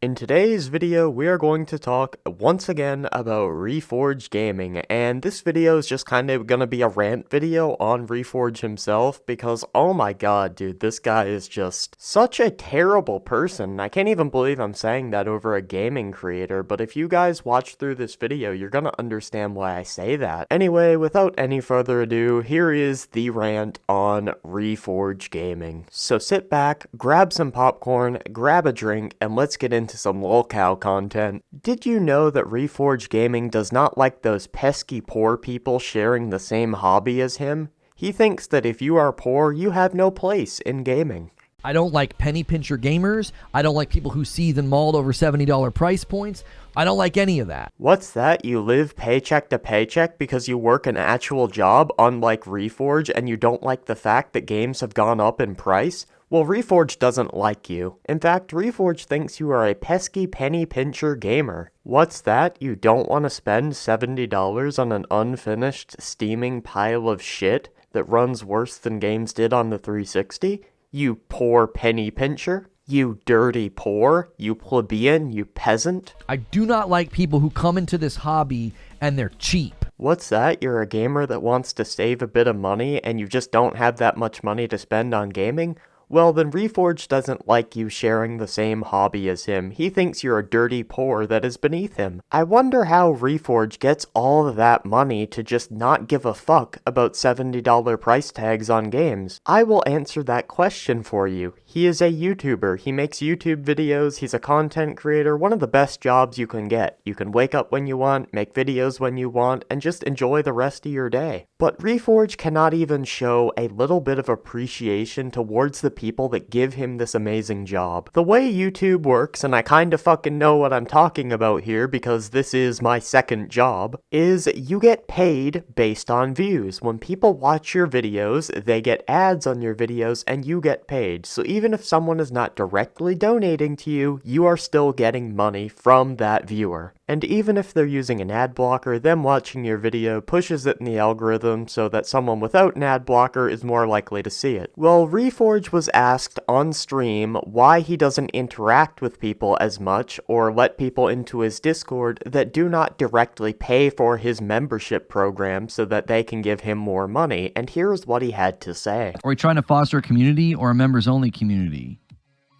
In today's video, we are going to talk once again about Reforge Gaming, and this video is just kind of gonna be a rant video on Reforge himself, because oh my god, dude, this guy is just such a terrible person. I can't even believe I'm saying that over a gaming creator, but if you guys watch through this video, you're gonna understand why I say that. Anyway, without any further ado, here is the rant on Reforge Gaming. So sit back, grab some popcorn, grab a drink, and let's get into some lolcow content. Did you know that Reforge Gaming does not like those pesky poor people sharing the same hobby as him? He thinks that if you are poor, you have no place in gaming. I don't like penny pincher gamers. I don't like people who seethe and mauled over $70 price points. I don't like any of that. What's that? You live paycheck to paycheck because you work an actual job, unlike Reforge, and you don't like the fact that games have gone up in price? Well, Reforge doesn't like you. In fact, Reforge thinks you are a pesky penny pincher gamer. What's that? You don't want to spend $70 on an unfinished, steaming pile of shit that runs worse than games did on the 360? You poor penny pincher? You dirty poor? You plebeian? You peasant? I do not like people who come into this hobby and they're cheap. What's that? You're a gamer that wants to save a bit of money and you just don't have that much money to spend on gaming? Well, then Reforge doesn't like you sharing the same hobby as him. He thinks you're a dirty poor that is beneath him. I wonder how Reforge gets all of that money to just not give a fuck about $70 price tags on games. I will answer that question for you. He is a YouTuber. He makes YouTube videos. He's a content creator. One of the best jobs you can get. You can wake up when you want, make videos when you want, and just enjoy the rest of your day. But Reforge cannot even show a little bit of appreciation towards the people that give him this amazing job. The way YouTube works, and I kinda fucking know what I'm talking about here because this is my second job, is you get paid based on views. When people watch your videos, they get ads on your videos and you get paid. So even if someone is not directly donating to you, you are still getting money from that viewer. And even if they're using an ad blocker, them watching your video pushes it in the algorithm so that someone without an ad blocker is more likely to see it. Well, Reforge was asked on stream why he doesn't interact with people as much or let people into his Discord that do not directly pay for his membership program so that they can give him more money, and here's what he had to say. Are we trying to foster a community or a members-only community?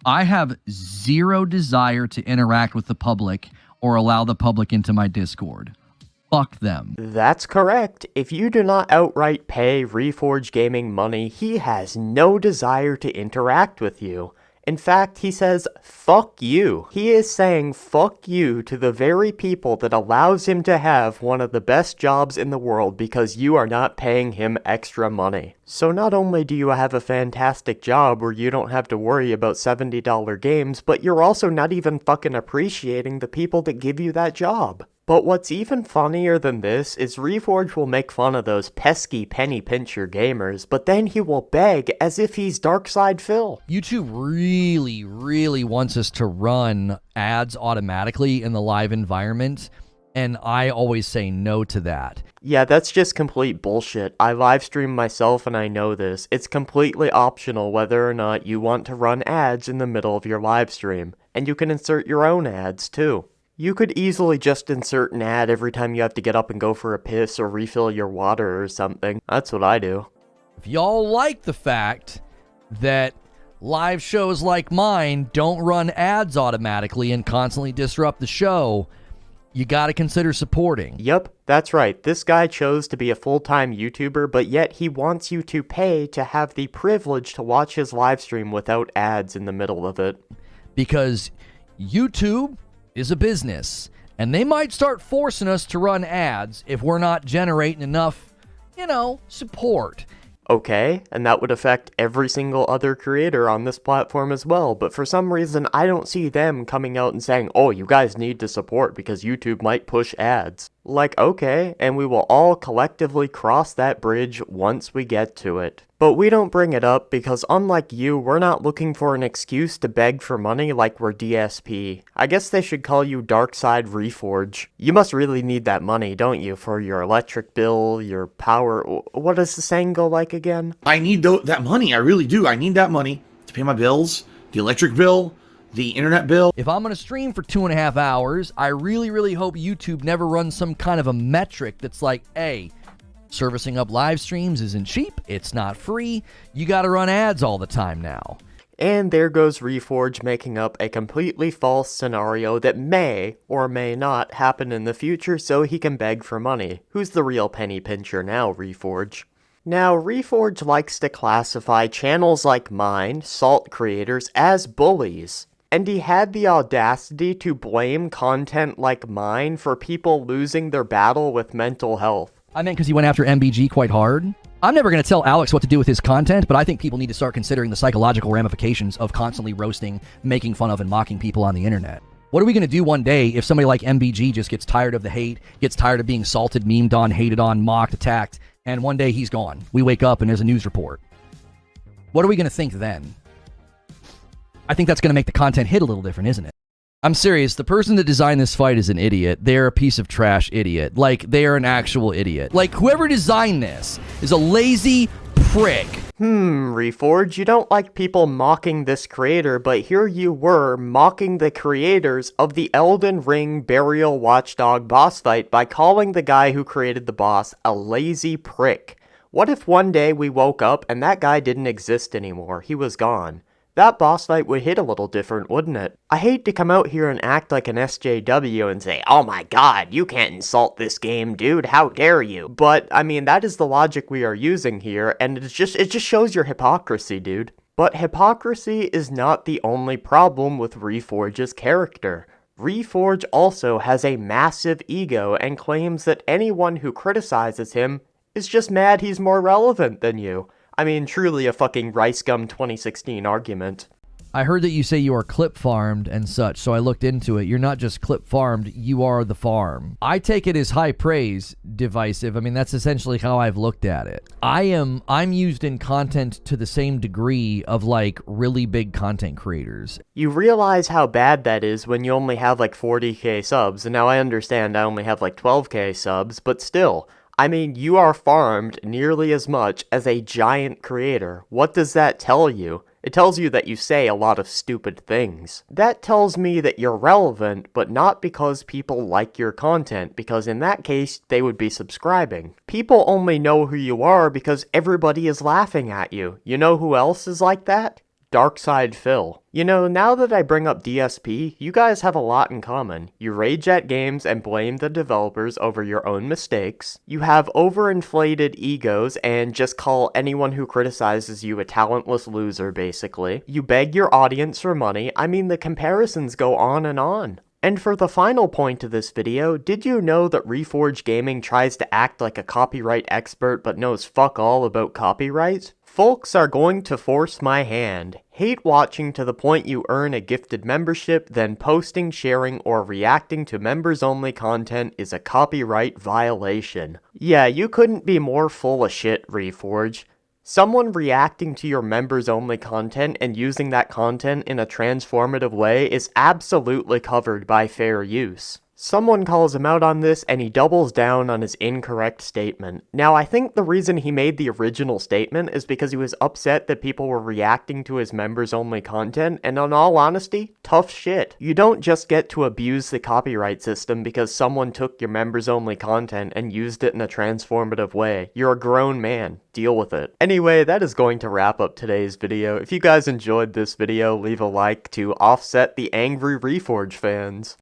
I have zero desire to interact with the public or allow the public into my Discord. Fuck them. That's correct. If you do not outright pay Reforge Gaming money, he has no desire to interact with you. In fact, he says, fuck you. He is saying fuck you to the very people that allows him to have one of the best jobs in the world because you are not paying him extra money. So not only do you have a fantastic job where you don't have to worry about $70 games, but you're also not even fucking appreciating the people that give you that job. But what's even funnier than this is Reforge will make fun of those pesky penny pincher gamers, but then he will beg as if he's Darkside Phil. YouTube really wants us to run ads automatically in the live environment, and I always say no to that. Yeah, that's just complete bullshit. I live stream myself and I know this. It's completely optional whether or not you want to run ads in the middle of your live stream, and you can insert your own ads too. You could easily just insert an ad every time you have to get up and go for a piss or refill your water or something. That's what I do. If y'all like the fact that live shows like mine don't run ads automatically and constantly disrupt the show, you gotta consider supporting. Yep, that's right. This guy chose to be a full-time YouTuber, but yet he wants you to pay to have the privilege to watch his live stream without ads in the middle of it. Because YouTube is a business, and they might start forcing us to run ads if we're not generating enough, support. Okay, and that would affect every single other creator on this platform as well, but for some reason I don't see them coming out and saying, oh, you guys need to support because YouTube might push ads. Like, okay, and we will all collectively cross that bridge once we get to it. But we don't bring it up because unlike you, we're not looking for an excuse to beg for money like we're DSP. I guess they should call you Darkside Reforge. You must really need that money, don't you, for your electric bill, your power. What does the saying go like again? I need that money. I really do. I need that money to pay my bills, the electric bill, the internet bill. If I'm going to stream for 2.5 hours, I really hope YouTube never runs some kind of a metric that's like, hey, servicing up live streams isn't cheap, it's not free, you got to run ads all the time now. And there goes Reforge making up a completely false scenario that may or may not happen in the future so he can beg for money. Who's the real penny pincher now, Reforge? Now, Reforge likes to classify channels like mine, Salt creators, as bullies. And he had the audacity to blame content like mine for people losing their battle with mental health. I meant because he went after MBG quite hard. I'm never going to tell Alex what to do with his content, but I think people need to start considering the psychological ramifications of constantly roasting, making fun of, and mocking people on the internet. What are we going to do one day if somebody like MBG just gets tired of the hate, gets tired of being salted, memed on, hated on, mocked, attacked, and one day he's gone? We wake up and there's a news report. What are we going to think then? I think that's going to make the content hit a little different, isn't it? I'm serious. The person that designed this fight is an idiot. They're a piece of trash idiot. Like, they are an actual idiot. Like, whoever designed this is a lazy prick. Reforge, you don't like people mocking this creator, but here you were mocking the creators of the Elden Ring Burial Watchdog boss fight by calling the guy who created the boss a lazy prick. What if one day we woke up and that guy didn't exist anymore? He was gone. That boss fight would hit a little different, wouldn't it? I hate to come out here and act like an SJW and say, oh my god, you can't insult this game, dude, how dare you? But, I mean, that is the logic we are using here, and it just shows your hypocrisy, dude. But hypocrisy is not the only problem with Reforge's character. Reforge also has a massive ego and claims that anyone who criticizes him is just mad he's more relevant than you. I mean, truly a fucking Rice Gum 2016 argument. I heard that you say you are clip farmed and such, so I looked into it. You're not just clip farmed, you are the farm. I take it as high praise, divisive. I mean, that's essentially how I've looked at it. I'm used in content to the same degree of, like, really big content creators. You realize how bad that is when you only have like 40k subs, and now I understand I only have like 12k subs, but still. I mean, you are farmed nearly as much as a giant creator. What does that tell you? It tells you that you say a lot of stupid things. That tells me that you're relevant, but not because people like your content, because in that case, they would be subscribing. People only know who you are because everybody is laughing at you. You know who else is like that? Darkside Phil. You know, now that I bring up DSP, you guys have a lot in common. You rage at games and blame the developers over your own mistakes. You have overinflated egos and just call anyone who criticizes you a talentless loser, basically. You beg your audience for money. I mean, the comparisons go on and on. And for the final point of this video, did you know that Reforge Gaming tries to act like a copyright expert but knows fuck all about copyright? Folks are going to force my hand. Hate watching to the point you earn a gifted membership, then posting, sharing, or reacting to members-only content is a copyright violation. Yeah, you couldn't be more full of shit, Reforge. Someone reacting to your members-only content and using that content in a transformative way is absolutely covered by fair use. Someone calls him out on this and he doubles down on his incorrect statement. Now, I think the reason he made the original statement is because he was upset that people were reacting to his members-only content, and in all honesty, tough shit. You don't just get to abuse the copyright system because someone took your members-only content and used it in a transformative way. You're a grown man. Deal with it. Anyway, that is going to wrap up today's video. If you guys enjoyed this video, leave a like to offset the angry Reforge fans.